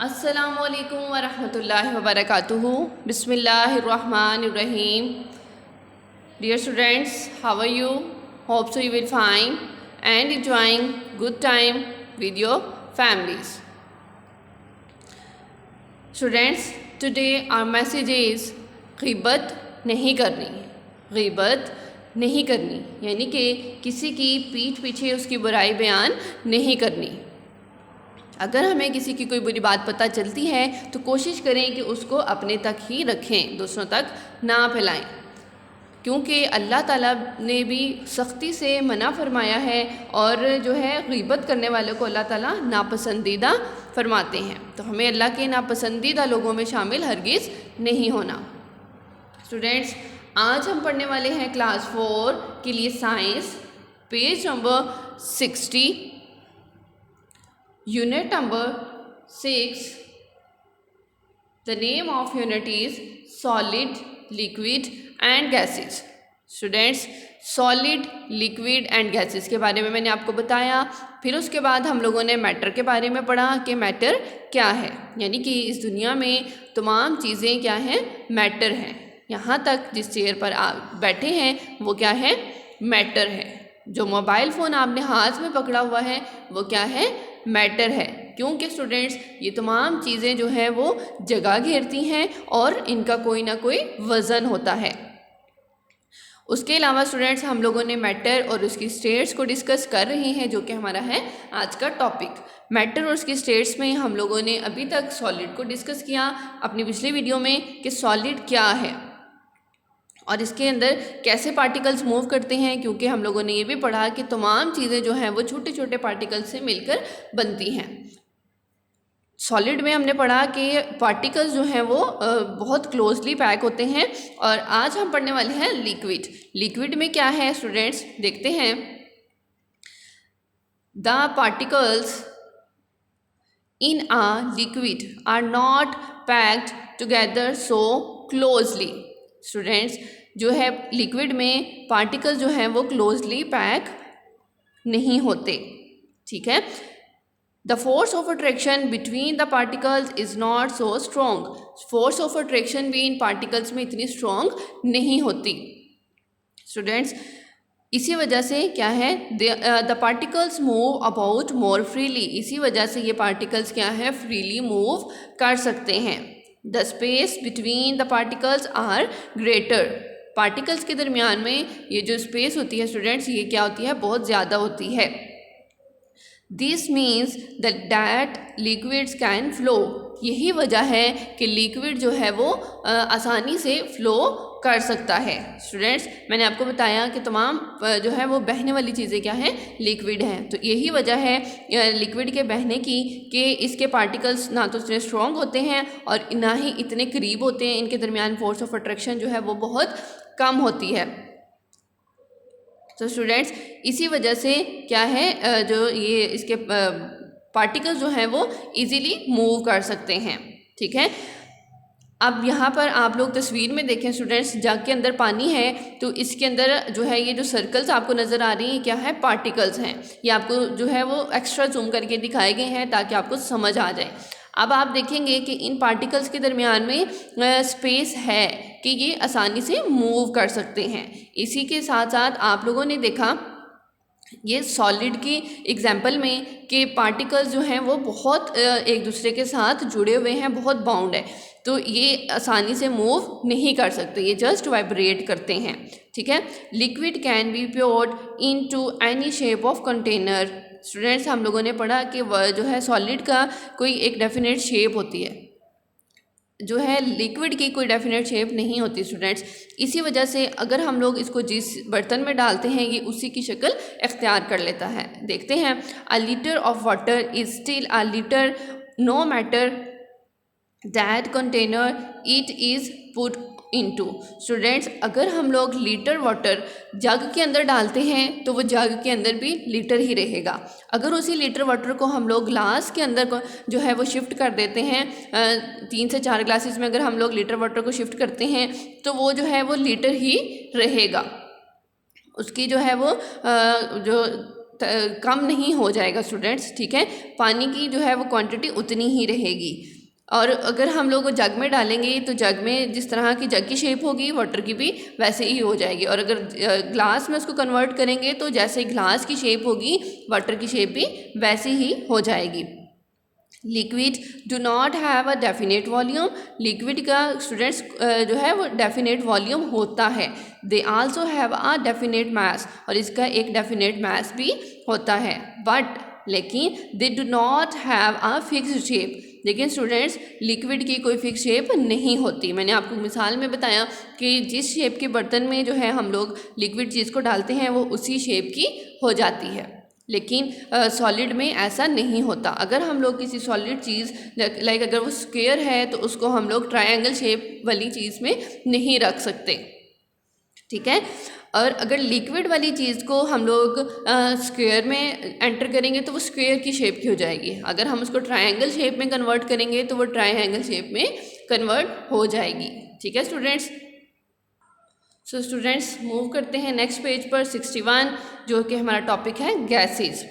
अस्सलामुअलैकुम वरहमतुल्लाहि वबरकातुहू। बिस्मिल्लाहिर्रहमानिर्रहीम। Dear students, how are you? Hope so you will fine and enjoying good time with your families. Students, today our message is ग़ीबत नहीं करनी। ग़ीबत नहीं करनी यानी कि किसी की पीठ पीछे उसकी बुराई बयान नहीं करनी। अगर हमें किसी की कोई बुरी बात पता चलती है तो कोशिश करें कि उसको अपने तक ही रखें, दूसरों तक ना फैलाएं, क्योंकि अल्लाह ताला ने भी सख्ती से मना फरमाया है और जो है ग़ीबत करने वालों को अल्लाह ताला नापसंदीदा फरमाते हैं। तो हमें अल्लाह के नापसंदीदा लोगों में शामिल हरगिज़ नहीं होना। स्टूडेंट्स, आज हम पढ़ने वाले हैं क्लास 4 के लिए science, page number 60, unit number 6। The name of unit is solid, liquid and gases. Students, solid, liquid and gases के बारे में मैंने आपको बताया। फिर उसके बाद हम लोगों ने मैटर के बारे में पढ़ा कि मैटर क्या है, यानी कि इस दुनिया में तमाम चीज़ें क्या हैं, मैटर हैं। यहाँ तक जिस चेयर पर आप बैठे हैं वो क्या है, मैटर है। जो मोबाइल फ़ोन आपने हाथ में पकड़ा हुआ है वो क्या है, मैटर है। क्योंकि स्टूडेंट्स, ये तमाम चीज़ें जो हैं वो जगह घेरती हैं और इनका कोई ना कोई वज़न होता है। उसके अलावा स्टूडेंट्स, हम लोगों ने मैटर और उसकी स्टेट्स को डिस्कस कर रहे हैं, जो कि हमारा है आज का टॉपिक। मैटर और उसकी स्टेट्स में हम लोगों ने अभी तक सॉलिड को डिस्कस किया अपनी पिछली वीडियो में कि सॉलिड क्या है और इसके अंदर कैसे पार्टिकल्स मूव करते हैं, क्योंकि हम लोगों ने ये भी पढ़ा कि तमाम चीज़ें जो हैं वो छोटे छोटे पार्टिकल्स से मिलकर बनती हैं। सॉलिड में हमने पढ़ा कि पार्टिकल्स जो हैं वो बहुत क्लोजली पैक होते हैं। और आज हम पढ़ने वाले हैं लिक्विड। लिक्विड में क्या है स्टूडेंट्स, देखते हैं। The particles in a liquid are not packed together so closely. Students, जो है लिक्विड में पार्टिकल्स जो हैं वो क्लोजली पैक नहीं होते, ठीक है। The force of attraction between the particles is not so strong. Force of attraction भी इन पार्टिकल्स में इतनी स्ट्रॉन्ग नहीं होती। स्टूडेंट्स, इसी वजह से क्या है, the particles move about more freely. इसी वजह से ये पार्टिकल्स क्या है, फ्रीली मूव कर सकते हैं। The space between the particles are greater. Particles के दरमियान में ये जो स्पेस होती है स्टूडेंट्स, ये क्या होती है, बहुत ज़्यादा होती है। This means that liquids can flow. यही वजह है कि लिक्विड जो है वो आसानी से फ्लो कर सकता है। स्टूडेंट्स, मैंने आपको बताया कि तमाम जो है वो बहने वाली चीज़ें क्या हैं, लिक्विड हैं। तो यही वजह है लिक्विड के बहने की कि इसके पार्टिकल्स ना तो इतने स्ट्रॉन्ग होते हैं और ना ही इतने करीब होते हैं। इनके दरमियान फोर्स ऑफ अट्रैक्शन जो है वो बहुत कम होती है। तो स्टूडेंट्स, इसी वजह से क्या है, जो ये इसके पार्टिकल्स जो हैं वो इजीली मूव कर सकते हैं, ठीक है। अब यहाँ पर आप लोग तस्वीर में देखें स्टूडेंट्स, जग के अंदर पानी है तो इसके अंदर जो है ये जो सर्कल्स आपको नज़र आ रही हैं क्या है, पार्टिकल्स हैं। ये आपको जो है वो एक्स्ट्रा जूम करके दिखाए गए हैं ताकि आपको समझ आ जाए। अब आप देखेंगे कि इन पार्टिकल्स के दरमियान में स्पेस है कि ये आसानी से मूव कर सकते हैं। इसी के साथ साथ आप लोगों ने देखा ये सॉलिड की एग्जाम्पल में कि पार्टिकल्स जो हैं वो बहुत एक दूसरे के साथ जुड़े हुए हैं, बहुत बाउंड है, तो ये आसानी से मूव नहीं कर सकते, ये जस्ट वाइब्रेट करते हैं, ठीक है। Liquid can be poured into any shape of container. Students, हम लोगों ने पढ़ा कि जो है सॉलिड का कोई एक डेफिनेट शेप होती है, जो है लिक्विड की कोई डेफिनेट शेप नहीं होती स्टूडेंट्स। इसी वजह से अगर हम लोग इसको जिस बर्तन में डालते हैं ये उसी की शक्ल इख्तियार कर लेता है। देखते हैं, a litre of water is still a litre no matter that container it is put into. Students, अगर हम लोग लीटर वाटर जग के अंदर डालते हैं तो वो जग के अंदर भी लीटर ही रहेगा। अगर उसी लीटर वाटर को हम लोग ग्लास के अंदर को जो है वो शिफ्ट कर देते हैं, 3 से 4 ग्लासेस में अगर हम लोग लीटर वाटर को शिफ्ट करते हैं तो वो जो है वो लीटर ही रहेगा। उसकी जो है वो जो कम नहीं हो जाएगा स्टूडेंट्स, ठीक है। पानी की जो है वो क्वांटिटी उतनी ही रहेगी। और अगर हम लोग जग में डालेंगे तो जग में जिस तरह की जग की शेप होगी वाटर की भी वैसे ही हो जाएगी। और अगर ग्लास में उसको कन्वर्ट करेंगे तो जैसे ग्लास की शेप होगी वाटर की शेप भी वैसे ही हो जाएगी। Liquid do not have a definite volume. Liquid का स्टूडेंट्स जो है वो डेफिनेट वॉल्यूम होता है। They also have a definite मास, और इसका एक डेफिनेट मास भी होता है। बट लेकिन they do not have a fixed shape. लेकिन स्टूडेंट्स लिक्विड की कोई फिक्स शेप नहीं होती। मैंने आपको मिसाल में बताया कि जिस शेप के बर्तन में जो है हम लोग लिक्विड चीज़ को डालते हैं वो उसी शेप की हो जाती है। लेकिन सॉलिड में ऐसा नहीं होता। अगर हम लोग किसी सॉलिड चीज़ लाइक अगर वो स्क्वायर है तो उसको हम लोग ट्रायंगल शेप वाली चीज़ में नहीं रख सकते, ठीक है। और अगर लिक्विड वाली चीज़ को हम लोग स्क्वायर में एंटर करेंगे तो वो स्क्वायर की शेप की हो जाएगी। अगर हम उसको ट्रायंगल शेप में कन्वर्ट करेंगे तो वो ट्रायंगल शेप में कन्वर्ट हो जाएगी, ठीक है स्टूडेंट्स। सो स्टूडेंट्स मूव करते हैं नेक्स्ट पेज पर 61, जो कि हमारा टॉपिक है गैसेस।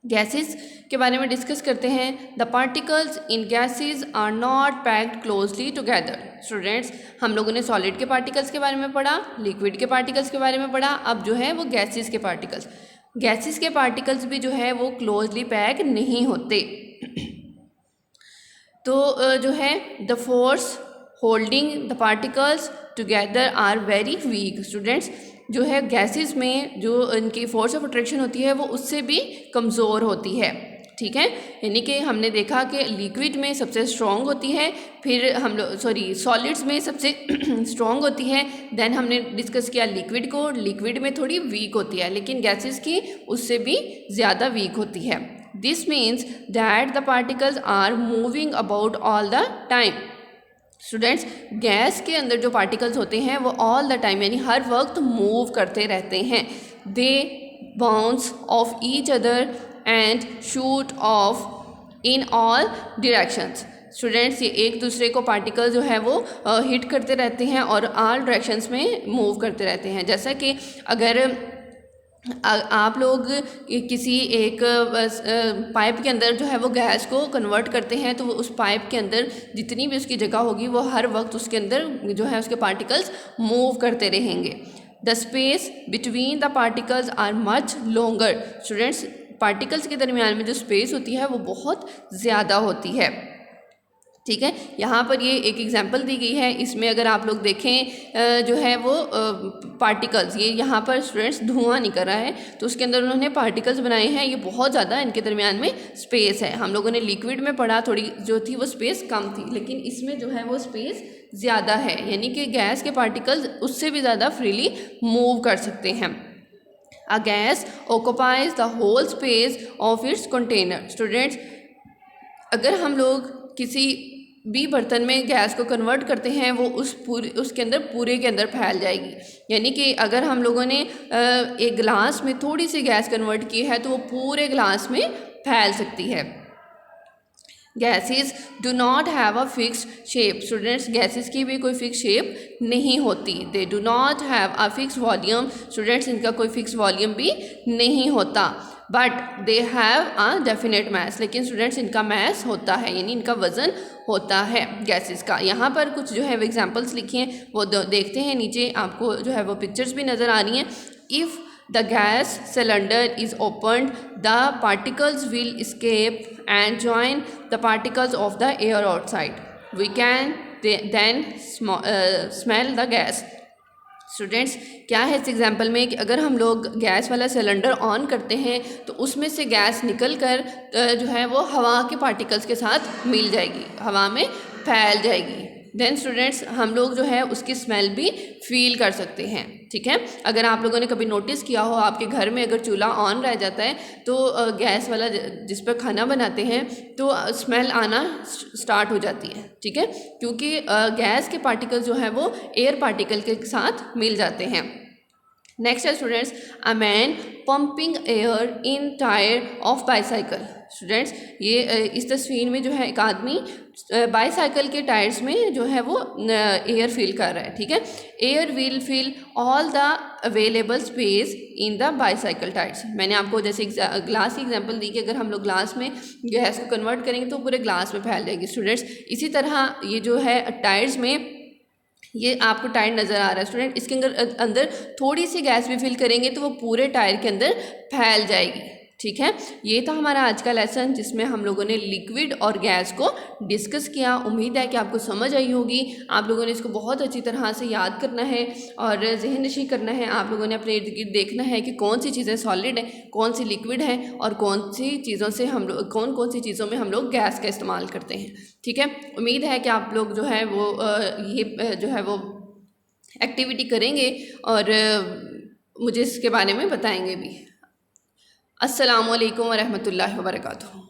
गैसेस के बारे में डिस्कस करते हैं। The particles in gases are not packed closely together. Students हम लोगों ने सॉलिड के पार्टिकल्स के बारे में पढ़ा, लिक्विड के पार्टिकल्स के बारे में पढ़ा, अब जो है वो गैसेस के पार्टिकल्स। गैसेस के पार्टिकल्स भी जो है वो क्लोजली पैक नहीं होते। तो जो है the force holding the particles together are very weak. Students जो है गैसेस में जो इनकी फोर्स ऑफ अट्रैक्शन होती है वो उससे भी कमज़ोर होती है, ठीक है। यानी कि हमने देखा कि लिक्विड में सबसे स्ट्रॉन्ग होती है, फिर हम लोग सॉलिड्स में सबसे स्ट्रॉन्ग होती है। देन हमने डिस्कस किया लिक्विड को, लिक्विड में थोड़ी वीक होती है, लेकिन गैसेस की उससे भी ज़्यादा वीक होती है। This means that the particles are moving about all the time. Students gas के अंदर जो पार्टिकल्स होते हैं वो ऑल द टाइम यानी हर वक्त मूव करते रहते हैं। दे bounce off each other and shoot of in all directions. Students ये एक दूसरे को पार्टिकल जो है वो हिट करते रहते हैं और ऑल डायरेक्शंस में मूव करते रहते हैं। जैसा कि अगर आप लोग किसी एक पाइप के अंदर जो है वो गैस को कन्वर्ट करते हैं तो वो उस पाइप के अंदर जितनी भी उसकी जगह होगी वो हर वक्त उसके अंदर जो है उसके पार्टिकल्स मूव करते रहेंगे। The space between the particles are much longer. Students particles के दरमियान में जो स्पेस होती है वो बहुत ज़्यादा होती है, ठीक है। यहाँ पर ये एक एग्जांपल दी गई है, इसमें अगर आप लोग देखें जो है वो पार्टिकल्स, ये यहाँ पर स्टूडेंट्स धुआं निकल रहा है तो उसके अंदर उन्होंने पार्टिकल्स बनाए हैं। ये बहुत ज़्यादा इनके दरमियान में स्पेस है। हम लोगों ने लिक्विड में पढ़ा थोड़ी जो थी वो स्पेस कम थी, लेकिन इसमें जो है वो स्पेस ज़्यादा है, यानी कि गैस के पार्टिकल्स उससे भी ज़्यादा फ्रीली मूव कर सकते हैं। A gas occupies the whole space of its container. Students अगर हम लोग किसी भी बर्तन में गैस को कन्वर्ट करते हैं वो उसके अंदर पूरे के अंदर फैल जाएगी। यानी कि अगर हम लोगों ने एक गिलास में थोड़ी सी गैस कन्वर्ट की है तो वो पूरे गिलास में फैल सकती है। Gases do not have a fixed shape. Students gases की भी कोई फिक्स शेप नहीं होती। They do not have a fix volume. Students इनका कोई फिक्स वॉल्यूम भी नहीं होता। But they have a definite मास। लेकिन स्टूडेंट्स इनका मास होता है, यानी इनका वज़न होता है गैसेस का। यहाँ पर कुछ जो है वो एग्जाम्पल्स लिखे हैं वो देखते हैं। नीचे आपको जो है वो पिक्चर्स भी नज़र आ रही हैं। If the gas cylinder is opened, the particles will escape and join the particles of the air outside. We can then smell the gas. Students क्या है इस एग्जाम्पल में कि अगर हम लोग गैस वाला सिलेंडर ऑन करते हैं तो उसमें से गैस निकल कर जो है वो हवा के पार्टिकल्स के साथ मिल जाएगी, हवा में फैल जाएगी। देन स्टूडेंट्स हम लोग जो है उसकी स्मेल भी फील कर सकते हैं, ठीक है। अगर आप लोगों ने कभी नोटिस किया हो आपके घर में अगर चूल्हा ऑन रह जाता है तो गैस वाला जिस पर खाना बनाते हैं तो स्मेल आना स्टार्ट हो जाती है, ठीक है, क्योंकि गैस के पार्टिकल जो है वो एयर पार्टिकल के साथ मिल जाते हैं। नेक्स्ट है students, a man pumping air in tyre of bicycle. Students ये इस तस्वीर में जो है एक आदमी बाईसाइकिल के टायर्स में जो है वो एयर फिल कर रहा है, ठीक है। Air will fill all the available space in the bicycle tyres. मैंने आपको जैसे ग्लास की एग्जांपल दी कि अगर हम लोग ग्लास में गैस को कन्वर्ट करेंगे तो पूरे ग्लास में फैल जाएगी स्टूडेंट्स। इसी तरह ये जो है टायर्स में ये आपको टायर नज़र आ रहा है स्टूडेंट, इसके अंदर थोड़ी सी गैस भी फिल करेंगे तो वो पूरे टायर के अंदर फैल जाएगी, ठीक है। ये था हमारा आज का लेसन जिसमें हम लोगों ने लिक्विड और गैस को डिस्कस किया। उम्मीद है कि आपको समझ आई होगी। आप लोगों ने इसको बहुत अच्छी तरह से याद करना है और जहन नशी करना है। आप लोगों ने अपने इर्द गिर्द देखना है कि कौन सी चीज़ें सॉलिड हैं, कौन सी लिक्विड है और कौन सी चीज़ों से हम लोग कौन सी चीज़ों में हम लोग गैस का इस्तेमाल करते हैं, ठीक है। उम्मीद है कि आप लोग जो है वो ये जो है वो एक्टिविटी करेंगे और मुझे इसके बारे में बताएंगे भी। अस्सलामु अलैकुम वरहमतुल्लाहि वबरकातुहू।